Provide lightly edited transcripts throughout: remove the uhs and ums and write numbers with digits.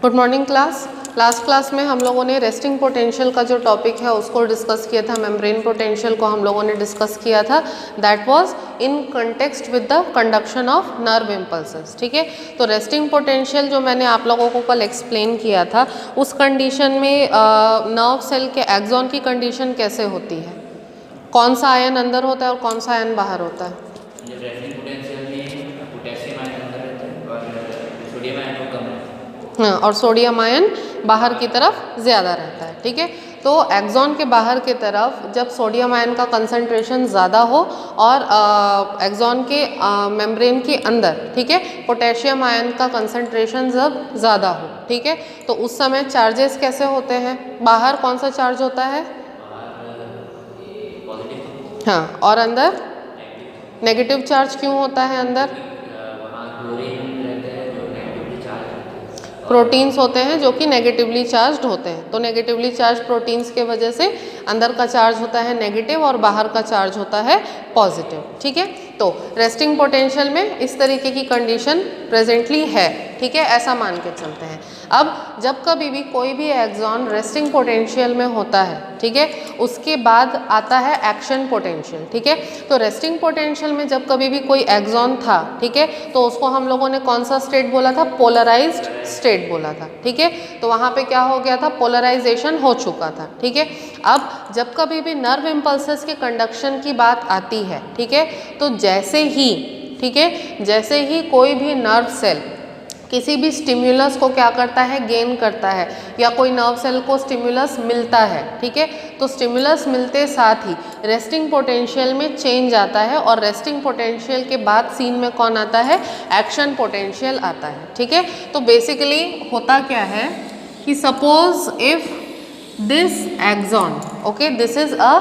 Good morning class. Last class में हम लोगों ने रेस्टिंग पोटेंशियल का जो टॉपिक है उसको डिस्कस किया था, मेम्ब्रेन पोटेंशियल को हम लोगों ने डिस्कस किया था। That was in context with the conduction of nerve impulses. ठीक है, तो रेस्टिंग पोटेंशियल जो मैंने आप लोगों को कल एक्सप्लेन किया था, उस कंडीशन में नर्व सेल के एक्सॉन की कंडीशन कैसे होती है, कौन सा आयन अंदर होता है और कौन सा आयन बाहर होता है। रेस्टिंग पोटेंशियल में पोटेशियम आयन अंदर रहता है और सोडियम आयन को कम रहता है। हाँ, और सोडियम आयन बाहर की तरफ ज़्यादा रहता है। ठीक है, तो एक्सॉन के बाहर की तरफ जब सोडियम आयन का कंसंट्रेशन ज़्यादा हो और एक्सॉन के मेम्ब्रेन के अंदर, ठीक है, पोटेशियम आयन का कंसंट्रेशन जब ज़्यादा हो, ठीक है, तो उस समय चार्जेस कैसे होते हैं, बाहर कौन सा चार्ज होता है, पॉजिटिव। हाँ, और अंदर नेगेटिव चार्ज क्यों होता है अंदर, वहाँ क्लोरीन रहते हैं जो नेगेटिवली चार्ज होते हैं, प्रोटीन्स होते हैं जो कि नेगेटिवली चार्ज्ड होते हैं। तो नेगेटिवली चार्ज प्रोटीन्स के वजह से अंदर का चार्ज होता है नेगेटिव और बाहर का चार्ज होता है पॉजिटिव। ठीक है, तो रेस्टिंग पोटेंशियल में इस तरीके की कंडीशन प्रेजेंटली है। ठीक है, ऐसा मान के चलते हैं। अब जब कभी भी कोई भी एक्सॉन रेस्टिंग पोटेंशियल में होता है, ठीक है, उसके बाद आता है एक्शन पोटेंशियल। ठीक है, तो रेस्टिंग पोटेंशियल में जब कभी भी कोई एक्सॉन था, ठीक है, तो उसको हम लोगों ने कौन सा स्टेट बोला था, पोलराइज्ड स्टेट बोला था। ठीक है, तो वहाँ पे क्या हो गया था, पोलराइजेशन हो चुका था। ठीक है, अब जब कभी भी नर्व इम्पल्सेस के कंडक्शन की बात आती है, ठीक है, तो जैसे ही, ठीक है, जैसे ही कोई भी नर्व सेल किसी भी स्टिम्युलस को क्या करता है, गेन करता है, या कोई नर्व सेल को स्टिम्युलस मिलता है, ठीक है, तो स्टिम्युलस मिलते साथ ही रेस्टिंग पोटेंशियल में चेंज आता है और रेस्टिंग पोटेंशियल के बाद सीन में कौन आता है, एक्शन पोटेंशियल आता है। ठीक है, तो बेसिकली होता क्या है कि suppose if this axon, okay, this is a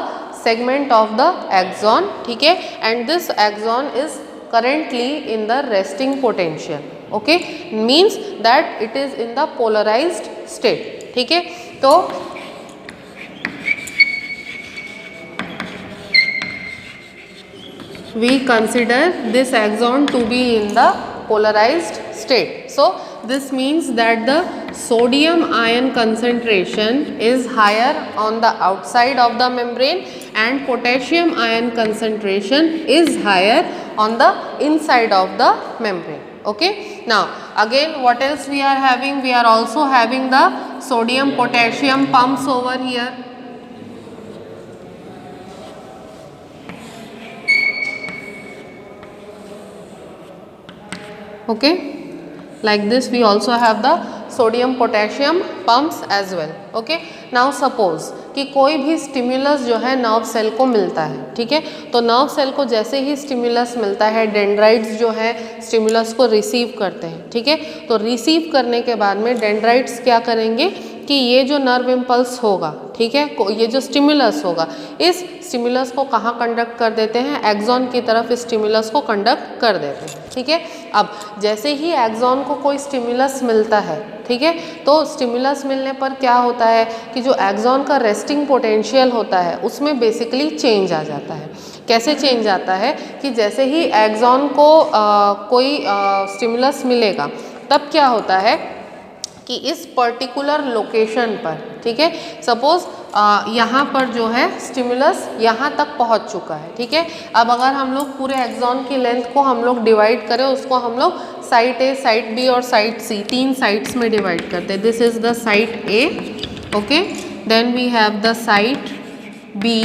segment of the axon, ठीक है, and this axon is currently in the resting potential, okay, means that it is in the polarized state. ठीक है, तो we consider this axon to be in the polarized state. So this means that the sodium ion concentration is higher on the outside of the membrane and potassium ion concentration is higher on the inside of the membrane. Okay, now again what else we are having, we are also having the sodium potassium pumps over here. Okay, like this we also have the sodium potassium pumps as well. Okay, now suppose कि कोई भी stimulus जो है nerve cell को मिलता है, ठीक है, तो नर्व सेल को जैसे ही स्टिम्युलस मिलता है, डेंड्राइट्स जो है स्टिम्युलस को रिसीव करते हैं। ठीक है, तो रिसीव करने के बाद में डेंड्राइट्स क्या करेंगे कि ये जो नर्व इम्पल्स होगा, ठीक है, ये जो स्टिम्युलस होगा, इस स्टिम्युलस को कहाँ कंडक्ट कर देते हैं, एक्सॉन की तरफ इस स्टिम्युलस को कंडक्ट कर देते हैं। ठीक है, अब जैसे ही एक्सॉन को कोई स्टिम्युलस मिलता है, ठीक है, तो स्टिम्युलस मिलने पर क्या होता है कि जो एक्सॉन का रेस्टिंग पोटेंशियल होता है उसमें बेसिकली चेंज आ जाता है। कैसे चेंज आता है कि जैसे ही एक्सॉन को कोई स्टिम्युलस मिलेगा, तब क्या होता है कि इस पर्टिकुलर लोकेशन पर, ठीक है, सपोज यहाँ पर जो है स्टिम्युलस यहाँ तक पहुँच चुका है। ठीक है, अब अगर हम लोग पूरे एक्सॉन की लेंथ को हम लोग डिवाइड करें, उसको हम लोग साइट ए, साइट बी और साइट सी, तीन साइट्स में डिवाइड करते हैं। This is the site A, okay, then we have the site B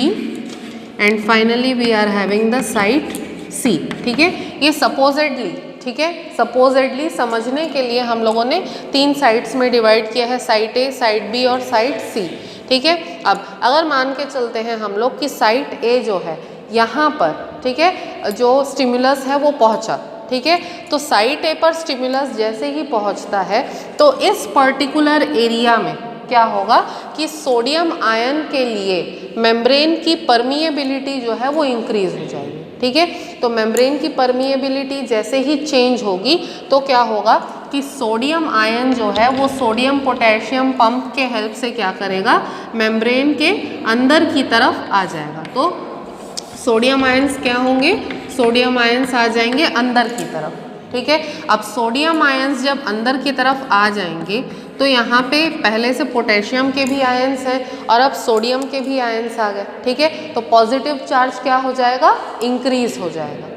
and finally we are having the site C. ठीक है, ये सपोजेडली, ठीक है, सपोजेडली समझने के लिए हम लोगों ने तीन साइट्स में डिवाइड किया है, साइट ए, साइट बी और साइट सी। ठीक है, अब अगर मान के चलते हैं हम लोग कि साइट ए जो है यहाँ पर, ठीक है, जो स्टिम्युलस है वो पहुँचा, ठीक है, तो साइट ए पर स्टिम्युलस जैसे ही पहुँचता है तो इस पर्टिकुलर एरिया में क्या होगा कि सोडियम आयन के लिए मेम्ब्रेन की परमिएबिलिटी जो है वो इंक्रीज हो जाएगी। ठीक है, तो मेम्ब्रेन की परमिएबिलिटी जैसे ही चेंज होगी तो क्या होगा कि सोडियम आयन जो है वो सोडियम पोटेशियम पंप के हेल्प से क्या करेगा, मेम्ब्रेन के अंदर की तरफ आ जाएगा। तो सोडियम आयंस क्या होंगे, सोडियम आयंस आ जाएंगे अंदर की तरफ। ठीक है, अब सोडियम आयंस जब अंदर की तरफ आ जाएंगे तो यहाँ पे पहले से पोटेशियम के भी आयंस हैं और अब सोडियम के भी आयंस आ गए, ठीक है। तो पॉजिटिव चार्ज क्या हो जाएगा, इंक्रीज हो जाएगा,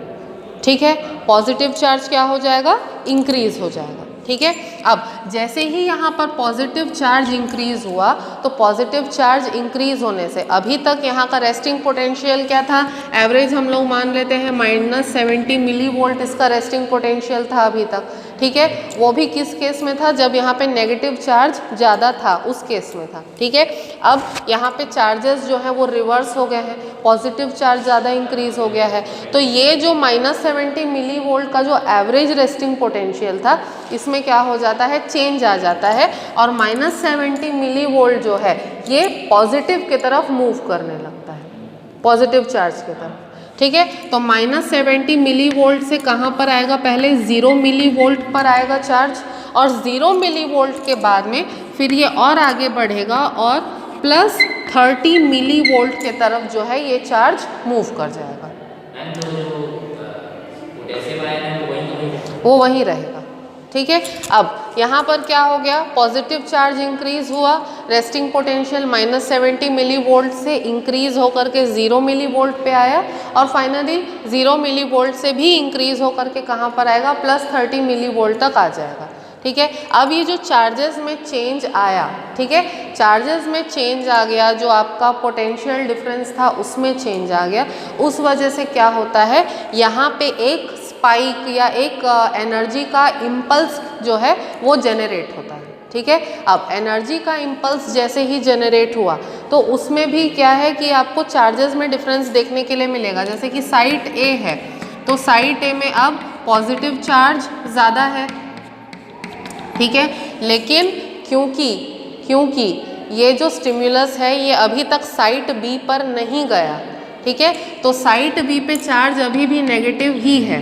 ठीक है। पॉजिटिव चार्ज क्या हो जाएगा, इंक्रीज हो जाएगा, ठीक है। अब जैसे ही यहाँ पर पॉजिटिव चार्ज इंक्रीज हुआ तो पॉजिटिव चार्ज इंक्रीज होने से अभी तक यहाँ का रेस्टिंग पोटेंशियल क्या था, एवरेज हम लोग मान लेते हैं -70 मिली वोल्ट इसका रेस्टिंग पोटेंशियल था अभी तक, ठीक है। वो भी किस केस में था, जब यहाँ पे नेगेटिव चार्ज ज़्यादा था उस केस में था, ठीक है। अब यहाँ पे चार्जेस जो है वो रिवर्स हो गए हैं, पॉजिटिव चार्ज ज़्यादा इंक्रीज हो गया है। तो ये जो -70 मिली वोल्ट का जो एवरेज रेस्टिंग पोटेंशियल था इसमें क्या हो जाता है, चेंज आ जाता है और -70 मिली वोल्ट जो है ये पॉजिटिव की तरफ मूव करने लगता है, पॉजिटिव चार्ज की तरफ, ठीक है। तो -70 मिली वोल्ट से कहाँ पर आएगा, पहले 0 मिली वोल्ट पर आएगा चार्ज और 0 मिली वोल्ट के बाद में फिर ये और आगे बढ़ेगा और +30 मिली वोल्ट के तरफ जो है ये चार्ज मूव कर जाएगा। वो वहीं रहेगा, ठीक है। अब यहाँ पर क्या हो गया, पॉजिटिव चार्ज इंक्रीज हुआ, रेस्टिंग पोटेंशियल -70 मिली वोल्ट से इंक्रीज होकर के 0 मिली वोल्ट पे आया और फाइनली 0 मिली वोल्ट से भी इंक्रीज होकर के कहाँ पर आएगा, +30 मिली वोल्ट तक आ जाएगा, ठीक है। अब ये जो चार्जेस में चेंज आया, ठीक है, चार्जेस में चेंज आ गया, जो आपका पोटेंशियल डिफरेंस था उसमें चेंज आ गया, उस वजह से क्या होता है, यहाँ पे एक स्पाइक या एक एनर्जी का इम्पल्स जो है वो जनरेट होता है, ठीक है। अब एनर्जी का इम्पल्स जैसे ही जनरेट हुआ तो उसमें भी क्या है कि आपको चार्जेस में डिफरेंस देखने के लिए मिलेगा। जैसे कि साइट ए है तो साइट ए में अब पॉजिटिव चार्ज ज़्यादा है, ठीक है, लेकिन क्योंकि ये जो स्टिम्युलस है ये अभी तक साइट बी पर नहीं गया, ठीक है, तो साइट बी पे चार्ज अभी भी नेगेटिव ही है,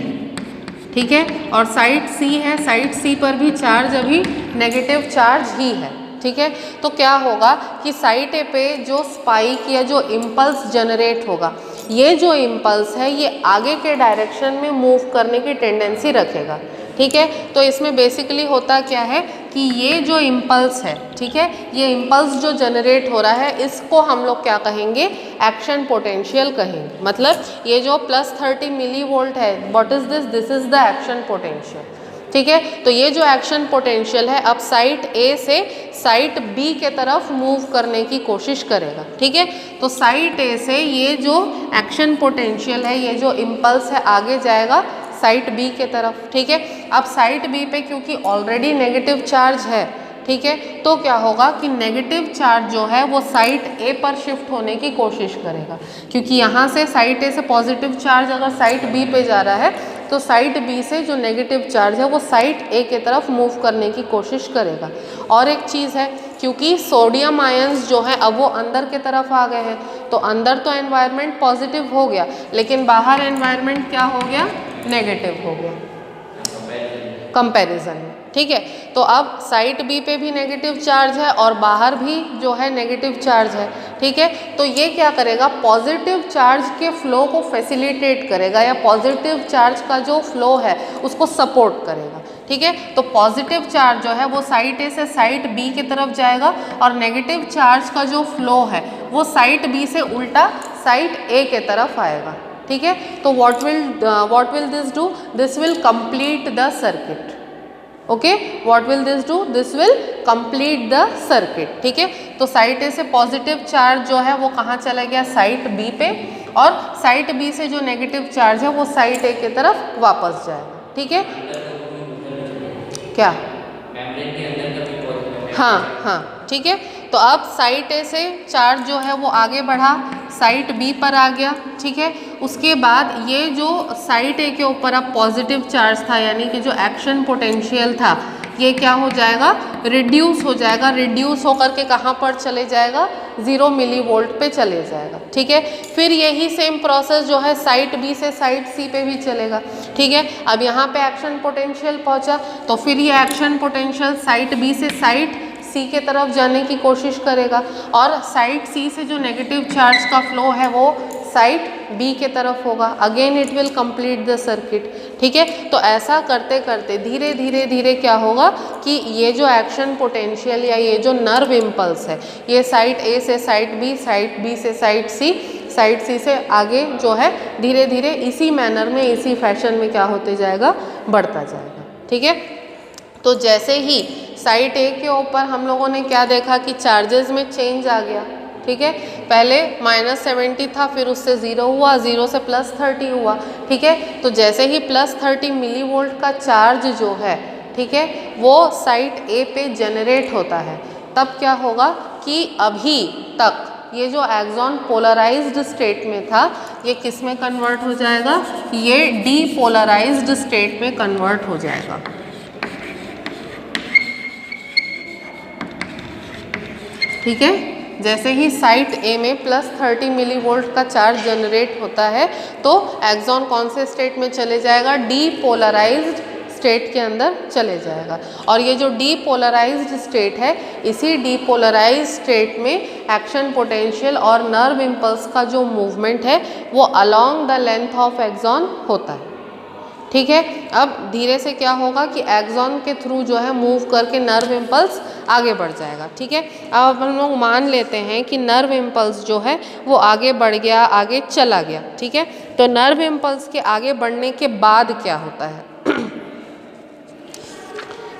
ठीक है, और साइट सी है, साइट सी पर भी चार्ज अभी नेगेटिव चार्ज ही है, ठीक है। तो क्या होगा कि साइट ए पे जो स्पाइक या जो इम्पल्स जनरेट होगा, ये जो इम्पल्स है ये आगे के डायरेक्शन में मूव करने की टेंडेंसी रखेगा, ठीक है। तो इसमें बेसिकली होता क्या है कि ये जो इम्पल्स है, ठीक है, ये इम्पल्स जो जनरेट हो रहा है इसको हम लोग क्या कहेंगे, एक्शन पोटेंशियल कहेंगे। मतलब ये जो +30 मिली वोल्ट है, what is this, this is the action potential, ठीक है। तो ये जो एक्शन पोटेंशियल है अब साइट ए से साइट बी के तरफ मूव करने की कोशिश करेगा, ठीक है। तो साइट ए से ये जो एक्शन पोटेंशियल है, ये जो इम्पल्स है आगे जाएगा साइट बी के तरफ, ठीक है। अब साइट बी पे क्योंकि ऑलरेडी नेगेटिव चार्ज है, ठीक है, तो क्या होगा कि नेगेटिव चार्ज जो है वो साइट ए पर शिफ्ट होने की कोशिश करेगा, क्योंकि यहाँ से साइट ए से पॉजिटिव चार्ज अगर साइट बी पे जा रहा है तो साइट बी से जो नेगेटिव चार्ज है वो साइट ए के तरफ मूव करने की कोशिश करेगा। और एक चीज़ है, क्योंकि सोडियम आयंस जो है अब वो अंदर के तरफ आ गए हैं, तो अंदर तो एनवायरनमेंट पॉजिटिव हो गया लेकिन बाहर एनवायरनमेंट क्या हो गया, नेगेटिव हो गया कंपैरिजन में, ठीक है। तो अब साइट बी पे भी नेगेटिव चार्ज है और बाहर भी जो है नेगेटिव चार्ज है, ठीक है। तो ये क्या करेगा, पॉजिटिव चार्ज के फ्लो को फैसिलिटेट करेगा या पॉजिटिव चार्ज का जो फ्लो है उसको सपोर्ट करेगा, ठीक है। तो पॉजिटिव चार्ज जो है वो साइट ए से साइट बी की तरफ जाएगा और नेगेटिव चार्ज का जो फ्लो है वो साइट बी से उल्टा साइट ए के तरफ आएगा, ठीक है। तो what will this do, this will complete the circuit, okay, what will this do, this will complete the circuit, ठीक है। तो साइट ए से पॉजिटिव चार्ज जो है वो कहाँ चला गया, साइट बी पे, और साइट बी से जो नेगेटिव चार्ज है वो साइट ए की तरफ वापस जाएगा, ठीक है। क्या, हाँ, ठीक है। तो अब साइट ए से चार्ज जो है वो आगे बढ़ा, साइट बी पर आ गया, ठीक है। उसके बाद ये जो साइट ए के ऊपर अब पॉजिटिव चार्ज था यानी कि जो एक्शन पोटेंशियल था ये क्या हो जाएगा, रिड्यूस हो जाएगा, रिड्यूस होकर के कहाँ पर चले जाएगा, 0 मिली वोल्ट पे चले जाएगा, ठीक है। फिर यही सेम प्रोसेस जो है साइट बी से साइट सी पे भी चलेगा, ठीक है। अब यहाँ पे एक्शन पोटेंशियल पहुँचा तो फिर ये एक्शन पोटेंशियल साइट बी से साइट सी के तरफ जाने की कोशिश करेगा और साइट सी से जो नेगेटिव चार्ज का फ्लो है वो साइट बी के तरफ होगा। Again it will complete the circuit, ठीक है। तो ऐसा करते करते धीरे धीरे धीरे क्या होगा कि ये जो एक्शन पोटेंशियल या ये जो नर्व इम्पल्स है ये साइट ए से साइट बी, साइट बी से साइट सी, साइट सी से आगे जो है धीरे धीरे इसी मैनर में, इसी फैशन में क्या होते जाएगा, बढ़ता जाएगा। ठीक है। तो जैसे ही साइट ए के ऊपर हम लोगों ने क्या देखा कि चार्जेस में चेंज आ गया। ठीक है। पहले -70 था, फिर उससे 0 हुआ, 0 से +30 हुआ। ठीक है। तो जैसे ही +30 मिलीवोल्ट का चार्ज जो है, ठीक है, वो साइट ए पे जनरेट होता है, तब क्या होगा कि अभी तक ये जो एक्सॉन पोलराइज्ड स्टेट में था ये किस में कन्वर्ट हो जाएगा, ये डीपोलराइज्ड स्टेट में कन्वर्ट हो जाएगा। ठीक है। जैसे ही साइट ए में +30 मिलीवोल्ट का चार्ज जनरेट होता है तो एक्सॉन कौन से स्टेट में चले जाएगा, डीपोलराइज्ड स्टेट के अंदर चले जाएगा। और ये जो डीपोलराइज्ड स्टेट है, इसी डीपोलराइज्ड स्टेट में एक्शन पोटेंशियल और नर्व इम्पल्स का जो मूवमेंट है वो along the length of axon होता है। ठीक है। अब धीरे से क्या होगा कि एक्सॉन के थ्रू जो है मूव करके नर्व इम्पल्स आगे बढ़ जाएगा। ठीक है। अब हम लोग मान लेते हैं कि नर्व इम्पल्स जो है वो आगे बढ़ गया, आगे चला गया। ठीक है। तो नर्व इम्पल्स के आगे बढ़ने के बाद क्या होता है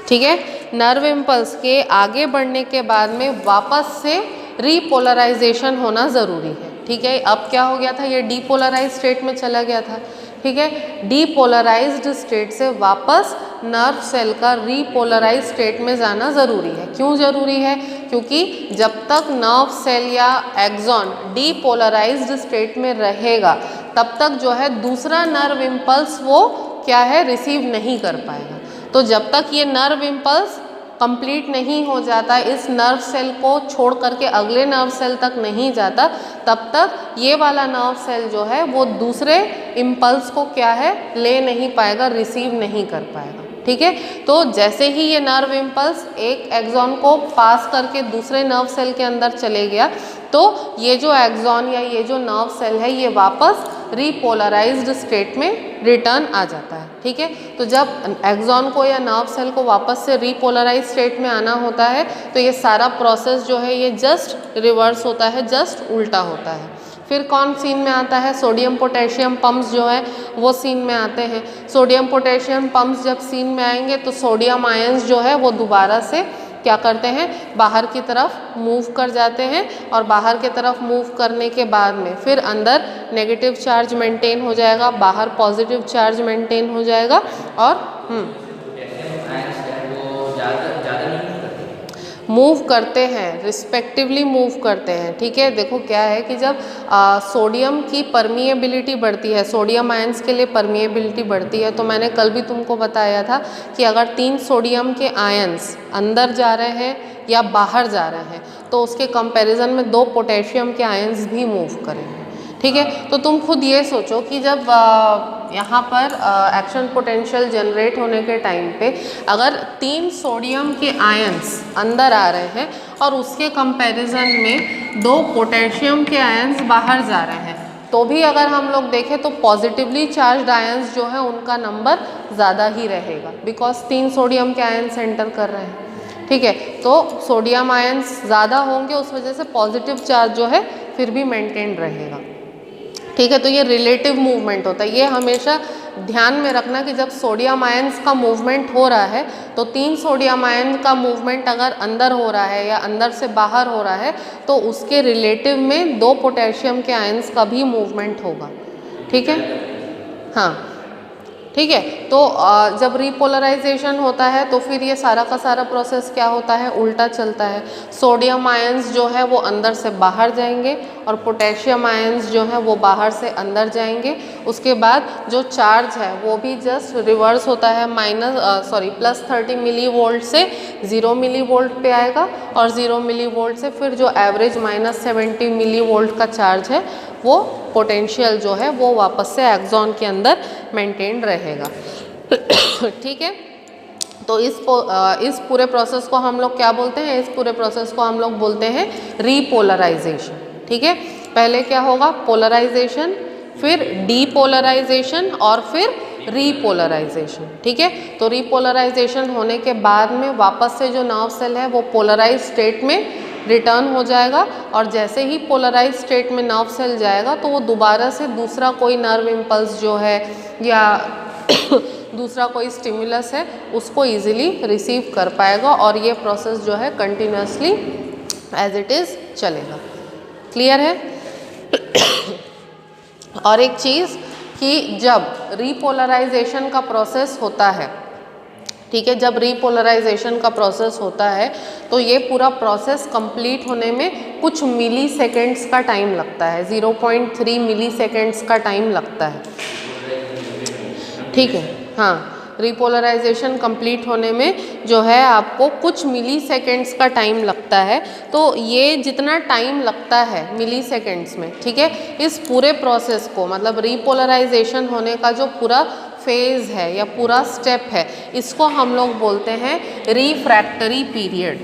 ठीक है, नर्व इम्पल्स के आगे बढ़ने के बाद में वापस से रीपोलराइजेशन होना ज़रूरी है। ठीक है। अब क्या हो गया था, ये डीपोलराइज स्टेट में चला गया था। ठीक है। डीपोलराइज्ड स्टेट से वापस नर्व सेल का रीपोलराइज स्टेट में जाना ज़रूरी है। क्यों ज़रूरी है, क्योंकि जब तक नर्व सेल या एक्सॉन डीपोलराइज्ड स्टेट में रहेगा तब तक जो है दूसरा नर्व इम्पल्स वो क्या है, रिसीव नहीं कर पाएगा। तो जब तक ये नर्व इम्पल्स कंप्लीट नहीं हो जाता, इस नर्व सेल को छोड़ करके अगले नर्व सेल तक नहीं जाता, तब तक ये वाला नर्व सेल जो है वो दूसरे इम्पल्स को क्या है, ले नहीं पाएगा, रिसीव नहीं कर पाएगा। ठीक है। तो जैसे ही ये नर्व इम्पल्स एक एक्सॉन को पास करके दूसरे नर्व सेल के अंदर चले गया तो ये जो एक्सॉन या ये जो नर्व सेल है ये वापस रीपोलराइज्ड स्टेट में रिटर्न आ जाता है। ठीक है। तो जब एक्सॉन को या नर्व सेल को वापस से रीपोलराइज स्टेट में आना होता है तो ये सारा प्रोसेस जो है ये जस्ट रिवर्स होता है, जस्ट उल्टा होता है। फिर कौन सीन में आता है, सोडियम पोटेशियम पम्प्स जो है वो सीन में आते हैं। सोडियम पोटेशियम पम्प्स जब सीन में आएंगे तो सोडियम आयंस जो है वो दोबारा से क्या करते हैं, बाहर की तरफ मूव कर जाते हैं और बाहर की तरफ मूव करने के बाद में फिर अंदर नेगेटिव चार्ज मेंटेन हो जाएगा, बाहर पॉजिटिव चार्ज मेंटेन हो जाएगा और मूव करते हैं, रिस्पेक्टिवली मूव करते हैं। ठीक है। देखो क्या है कि जब सोडियम की परमिएबिलिटी बढ़ती है, सोडियम आयंस के लिए परमिएबिलिटी बढ़ती है, तो मैंने कल भी तुमको बताया था कि अगर 3 सोडियम के आयंस अंदर जा रहे हैं या बाहर जा रहे हैं तो उसके कंपैरिजन में 2 पोटेशियम के आयंस भी मूव करेंगे। ठीक है। तो तुम खुद ये सोचो कि जब यहाँ पर एक्शन पोटेंशियल जनरेट होने के टाइम पे अगर 3 सोडियम के आयंस अंदर आ रहे हैं और उसके कंपैरिजन में 2 पोटेशियम के आयंस बाहर जा रहे हैं, तो भी अगर हम लोग देखें तो पॉजिटिवली चार्ज्ड आयंस जो है उनका नंबर ज़्यादा ही रहेगा, बिकॉज 3 सोडियम के आयंस एंटर कर रहे हैं। ठीक है। तो सोडियम आयंस ज़्यादा होंगे, उस वजह से पॉजिटिव चार्ज जो है फिर भी मेंटेन रहेगा। ठीक है। तो ये रिलेटिव मूवमेंट होता है, ये हमेशा ध्यान में रखना कि जब सोडियम आयंस का मूवमेंट हो रहा है तो 3 सोडियम आयन का मूवमेंट अगर अंदर हो रहा है या अंदर से बाहर हो रहा है तो उसके रिलेटिव में 2 पोटेशियम के आयंस का भी मूवमेंट होगा। ठीक है। हाँ। ठीक है। तो जब रीपोलराइजेशन होता है तो फिर ये सारा का सारा प्रोसेस क्या होता है, उल्टा चलता है। सोडियम आयंस जो है वो अंदर से बाहर जाएंगे और पोटेशियम आयंस जो है वो बाहर से अंदर जाएंगे। उसके बाद जो चार्ज है वो भी जस्ट रिवर्स होता है, +30 मिलीवोल्ट से 0 मिलीवोल्ट पे आएगा और 0 मिलीवोल्ट से फिर जो एवरेज -70 मिलीवोल्ट का चार्ज है वो पोटेंशियल जो है वो वापस से एक्सॉन के अंदर मेंटेन रहेगा। ठीक है। तो इस पूरे प्रोसेस को हम लोग क्या बोलते हैं, इस पूरे प्रोसेस को हम लोग बोलते हैं रीपोलराइजेशन। ठीक है। पहले क्या होगा, पोलराइजेशन, फिर डीपोलराइजेशन और फिर रीपोलराइजेशन, ठीक है। तो रीपोलराइजेशन होने के बाद में वापस से जो नर्व सेल है वो पोलराइज स्टेट में रिटर्न हो जाएगा, और जैसे ही पोलराइज स्टेट में नर्व सेल जाएगा तो वो दोबारा से दूसरा कोई नर्व इम्पल्स जो है या दूसरा कोई स्टिमुलस है उसको इजीली रिसीव कर पाएगा, और ये प्रोसेस जो है कंटिन्यूसली एज इट इज़ चलेगा। क्लियर है? और एक चीज़ कि जब रीपोलराइजेशन का प्रोसेस होता है, ठीक है, जब रीपोलराइजेशन का प्रोसेस होता है तो ये पूरा प्रोसेस कंप्लीट होने में कुछ मिली सेकेंड्स का टाइम लगता है, 0.3 मिली सेकेंड्स का टाइम लगता है, ठीक है। हाँ, रीपोलराइजेशन कंप्लीट होने में जो है आपको कुछ मिली सेकेंड्स का टाइम लगता है। तो ये जितना टाइम लगता है मिली सेकेंड्स में, ठीक है, इस पूरे प्रोसेस को मतलब रीपोलराइजेशन होने का जो पूरा फेज़ है या पूरा स्टेप है, इसको हम लोग बोलते हैं refractory period.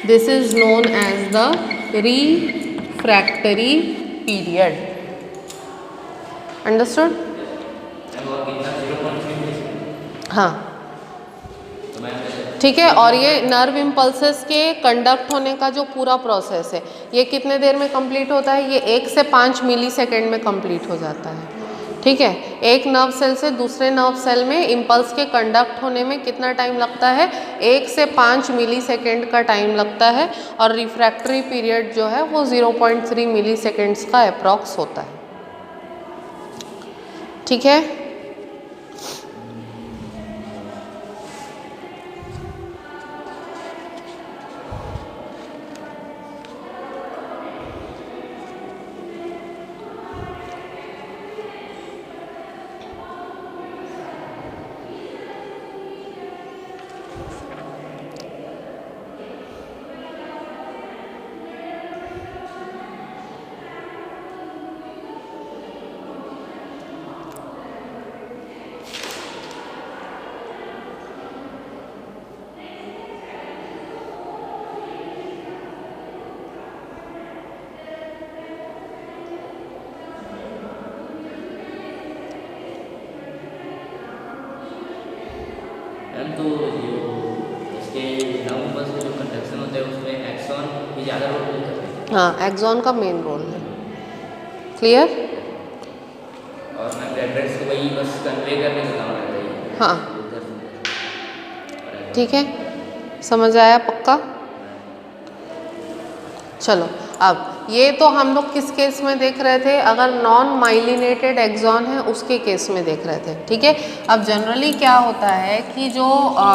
This is known as the refractory period. Understood? हाँ, ठीक है। और ये नर्व इम्पल्सेस के कंडक्ट होने का जो पूरा प्रोसेस है ये कितने देर में कंप्लीट होता है? ये 1 से 5 मिली सेकेंड में कंप्लीट हो जाता है, ठीक है। एक नर्व सेल से दूसरे नर्व सेल में इम्पल्स के कंडक्ट होने में कितना टाइम लगता है? 1 से 5 मिली सेकेंड का टाइम लगता है, और रिफ्रैक्टरी पीरियड जो है वो 0.3 मिली सेकेंड्स का अप्रॉक्स होता है, ठीक है। तो इसके नर्व इम्पल्स के जो कंडक्शन होते हैं उसमें एक्सॉन भी ज़्यादा रोल प्ले करते हैं। हाँ, एक्सॉन का मेन रोल है। क्लियर? और मैं ब्लड वेसल्स को वही बस कन्वे करने का काम रहता है। हाँ, ठीक है, समझ आया पक्का? चलो, अब ये तो हम लोग किस केस में देख रहे थे? अगर नॉन माइलिनेटेड एक्सॉन है उसके केस में देख रहे थे, ठीक है। अब जनरली क्या होता है कि जो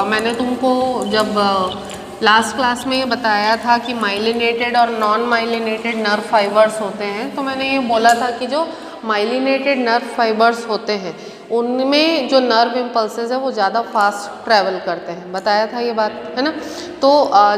मैंने तुमको जब लास्ट क्लास में ये बताया था कि माइलिनेटेड और नॉन माइलिनेटेड नर्व फाइबर्स होते हैं, तो मैंने ये बोला था कि जो माइलिनेटेड नर्व फाइबर्स होते हैं उनमें जो नर्व इम्पल्सेस है वो ज़्यादा फास्ट ट्रैवल करते हैं, बताया था ये बात, है ना। तो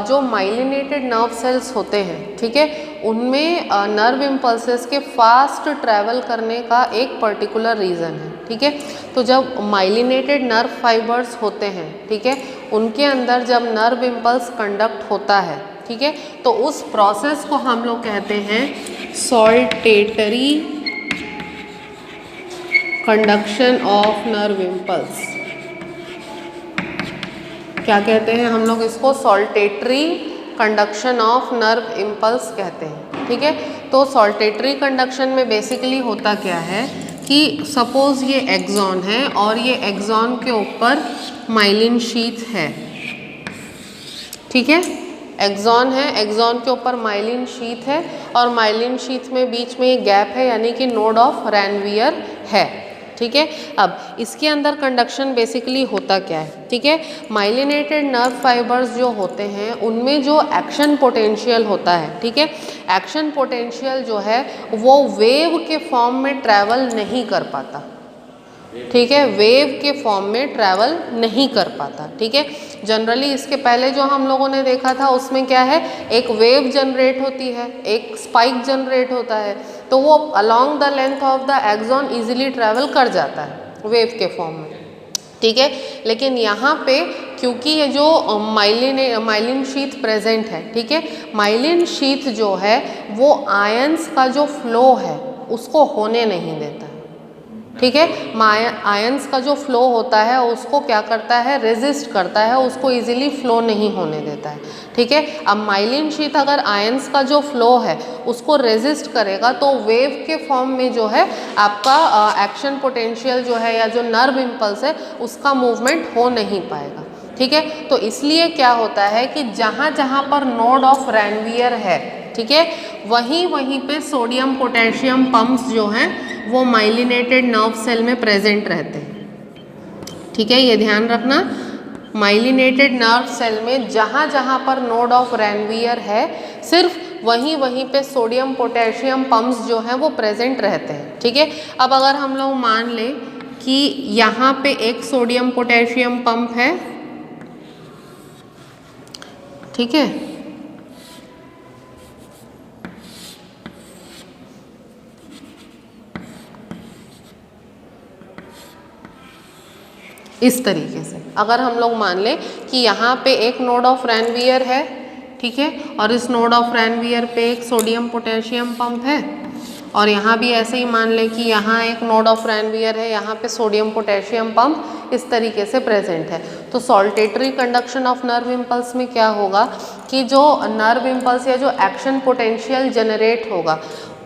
जो माइलिनेटेड नर्व सेल्स होते हैं, ठीक है, उनमें नर्व इम्पल्सेस के फास्ट ट्रैवल करने का एक पर्टिकुलर रीज़न है, ठीक है। तो जब माइलिनेटेड नर्व फाइबर्स होते हैं, ठीक है, उनके अंदर जब नर्व इम्पल्स कंडक्ट होता है, ठीक है, तो उस प्रोसेस को हम लोग कहते हैं saltatory conduction of nerve impulse. क्या कहते हैं हम लोग इसको? Saltatory conduction of nerve impulse कहते हैं, ठीक है। तो सॉल्टेटरी कंडक्शन में बेसिकली होता क्या है कि सपोज ये एक्सॉन है और ये एक्सॉन के ऊपर माइलिन शीथ है, ठीक है। एक्सॉन है, एक्सॉन के ऊपर माइलिन शीथ है, और माइलिन शीथ में बीच में एक गैप है यानी कि नोड ऑफ रैनवियर है, ठीक है। अब इसके अंदर कंडक्शन बेसिकली होता क्या है, ठीक है। माइलिनेटेड नर्व फाइबर्स जो होते हैं उनमें जो एक्शन पोटेंशियल होता है, ठीक है, एक्शन पोटेंशियल जो है वो वेव के फॉर्म में ट्रैवल नहीं कर पाता, ठीक है, वेव के फॉर्म में ट्रैवल नहीं कर पाता, ठीक है। जनरली इसके पहले जो हम लोगों ने देखा था उसमें क्या है, एक वेव जनरेट होती है, एक स्पाइक जनरेट होता है, तो वो along the length of the axon easily travel कर जाता है वेव के फॉर्म में, ठीक है। लेकिन यहाँ पे क्योंकि ये जो माइलिन शीथ प्रेजेंट है, ठीक है, माइलिन शीथ जो है वो आयंस का जो फ्लो है उसको होने नहीं देता है, ठीक है। आयंस का जो फ्लो होता है उसको क्या करता है, रेजिस्ट करता है, उसको इजीली फ्लो नहीं होने देता है, ठीक है। अब माइलिन शीथ अगर आयंस का जो फ्लो है उसको रेजिस्ट करेगा तो वेव के फॉर्म में जो है आपका एक्शन पोटेंशियल जो है या जो नर्व इम्पल्स है उसका मूवमेंट हो नहीं पाएगा, ठीक है। तो इसलिए क्या होता है कि जहाँ जहाँ पर नोड ऑफ रैनवियर है, ठीक है, वहीं वहीं पे सोडियम पोटेशियम पंप्स जो हैं वो माइलिनेटेड नर्व सेल में प्रेजेंट रहते हैं, ठीक है। ये ध्यान रखना, माइलिनेटेड नर्व सेल में जहाँ जहाँ पर नोड ऑफ रैनवियर है सिर्फ वहीं वहीं पे सोडियम पोटेशियम पंप्स जो हैं वो प्रेजेंट रहते हैं, ठीक है। अब अगर हम लोग मान लें कि यहाँ पे एक सोडियम पोटेशियम पंप है, ठीक है, इस तरीके से अगर हम लोग मान लें कि यहाँ पे एक नोड ऑफ रैनवियर है, ठीक है, और इस नोड ऑफ रैनवियर पे एक सोडियम पोटेशियम पंप है, और यहाँ भी ऐसे ही मान लें कि यहाँ एक नोड ऑफ रैनवियर है, यहाँ पे सोडियम पोटेशियम पंप इस तरीके से प्रेजेंट है। तो saltatory conduction of nerve impulse में क्या होगा कि जो नर्व इम्पल्स या जो एक्शन पोटेंशियल जनरेट होगा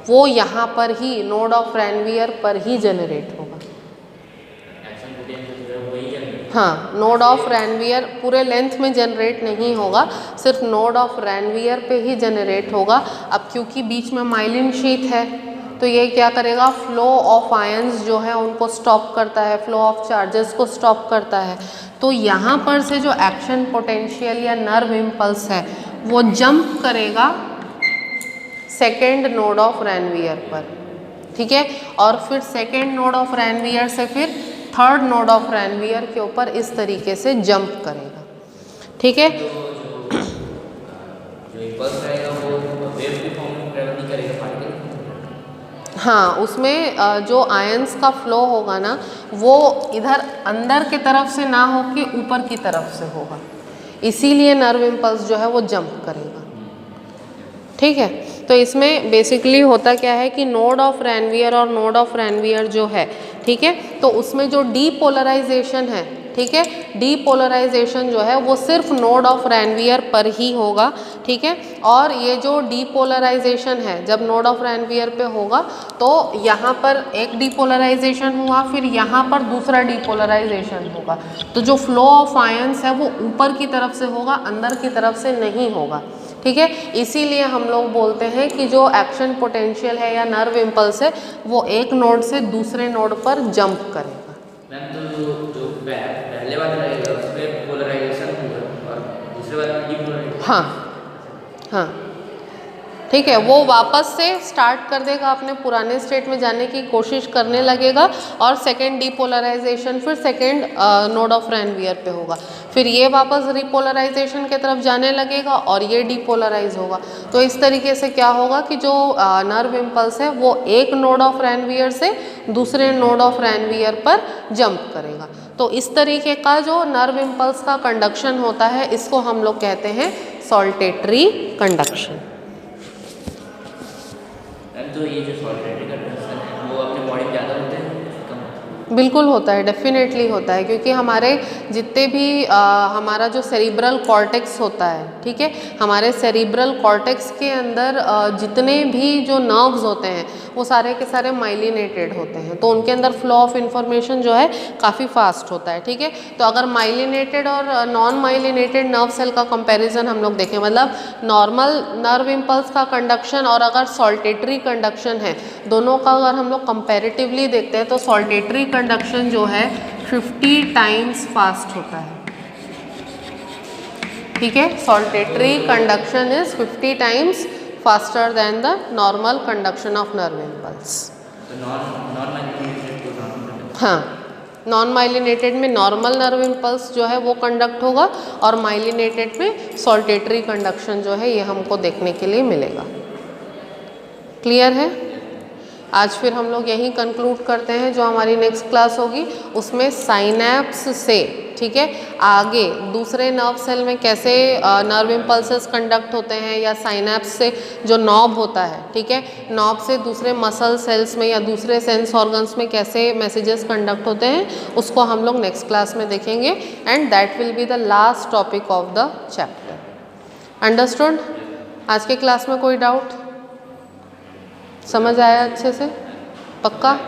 वो यहाँ पर ही नोड ऑफ रैनवियर पर ही जनरेट होगा। हाँ, नोड ऑफ रैनवियर पूरे लेंथ में जनरेट नहीं होगा, सिर्फ नोड ऑफ रैनवियर पे ही जनरेट होगा। अब क्योंकि बीच में माइलिन शीथ है तो ये क्या करेगा, फ्लो ऑफ आयंस जो है उनको स्टॉप करता है, फ्लो ऑफ चार्जेस को स्टॉप करता है। तो यहाँ पर से जो एक्शन पोटेंशियल या नर्व इम्पल्स है वो जंप करेगा सेकेंड नोड ऑफ रैनवियर पर, ठीक है, और फिर सेकेंड नोड ऑफ रैनवियर से फिर थर्ड नोड ऑफ रैनवियर के ऊपर इस तरीके से जंप करेगा, ठीक है। जो इम्पल्स रहेगा वो वेव के फॉर्म में ट्रैवल नहीं करेगा, पार्टिकल। हाँ, उसमें जो आयंस का फ्लो होगा ना वो इधर अंदर के तरफ से ना हो के ऊपर की तरफ से होगा, इसीलिए नर्व इम्पल्स जो है वो जंप करेगा, ठीक है। तो इसमें बेसिकली होता क्या है कि नोड ऑफ रैनवियर और नोड ऑफ रैनवियर जो है, ठीक है, तो उसमें जो डीपोलराइजेशन है, ठीक है, डीपोलराइजेशन जो है वो सिर्फ नोड ऑफ रैनवियर पर ही होगा, ठीक है। और ये जो डीपोलराइजेशन है जब नोड ऑफ रैनवियर पे होगा तो यहाँ पर एक डीपोलराइजेशन हुआ, फिर यहाँ पर दूसरा डीपोलराइजेशन होगा, तो जो फ्लो ऑफ आयंस है वो ऊपर की तरफ से होगा, अंदर की तरफ से नहीं होगा, ठीक है। इसीलिए हम लोग बोलते हैं कि जो एक्शन पोटेंशियल है या नर्व इम्पल्स है वो एक नोड से दूसरे नोड पर जंप करेगा। मैम तो जो पहले वाला रहेगा उसमें पोलराइजेशन होगा और दूसरे वाले में डीपोलराइजेशन। हाँ हाँ, ठीक है, वो वापस से स्टार्ट कर देगा, अपने पुराने स्टेट में जाने की कोशिश करने लगेगा, और सेकेंड डीपोलराइजेशन फिर सेकेंड नोड ऑफ रैनवियर पे होगा, फिर ये वापस रिपोलराइजेशन की तरफ जाने लगेगा और ये डीपोलराइज होगा। तो इस तरीके से क्या होगा कि जो नर्व इम्पल्स है वो एक नोड ऑफ रैनवियर से दूसरे नोड ऑफ रैनवियर पर जंप करेगा। तो इस तरीके का जो नर्व इम्पल्स का कंडक्शन होता है इसको हम लोग कहते हैं सॉल्टेटरी कंडक्शन। तो ये जो सॉल्टेटरी कंडक्शन है वो अपने बॉडी में ज़्यादा होते हैं, कम? बिल्कुल होता है, डेफिनेटली होता है, क्योंकि हमारे जितने भी हमारा जो सेरिब्रल कॉर्टेक्स होता है, ठीक है, हमारे सेरिब्रल कॉर्टेक्स के अंदर जितने भी जो नर्व्स होते हैं वो सारे के सारे माइलिनेटेड होते हैं, तो उनके अंदर फ्लो ऑफ इंफॉर्मेशन जो है काफ़ी फास्ट होता है, ठीक है। तो अगर माइलिनेटेड और नॉन माइलिनेटेड नर्व सेल का कंपैरिजन हम लोग देखें, मतलब नॉर्मल नर्व इम्पल्स का कंडक्शन और अगर सॉल्टेटरी कंडक्शन है, दोनों का अगर हम लोग कंपैरेटिवली देखते हैं तो सॉल्टेटरी कंडक्शन जो है 50 टाइम्स फास्ट होता है, ठीक है। Saltatory conduction is 50 times faster than the normal conduction of nerve impulse. हाँ, नॉन माइलिनेटेड में नॉर्मल नर्व इम्पल्स जो है वो कंडक्ट होगा और माइलिनेटेड में सॉल्टेटरी कंडक्शन जो है ये हमको देखने के लिए मिलेगा। क्लियर है? आज फिर हम लोग यहीं कंक्लूड करते हैं, जो हमारी नेक्स्ट क्लास होगी उसमें साइनैप्स से, ठीक है। आगे दूसरे नर्व सेल में कैसे नर्व इम्पल्सेस कंडक्ट होते हैं, या साइनैप्स से जो नॉब होता है, ठीक है, नॉब से दूसरे मसल सेल्स में या दूसरे सेंस ऑर्गन्स में कैसे मैसेजेस कंडक्ट होते हैं, उसको हम लोग नेक्स्ट क्लास में देखेंगे। And that will be the last topic of the chapter. Understood? आज के क्लास में कोई डाउट? समझ आया अच्छे से? पक्का?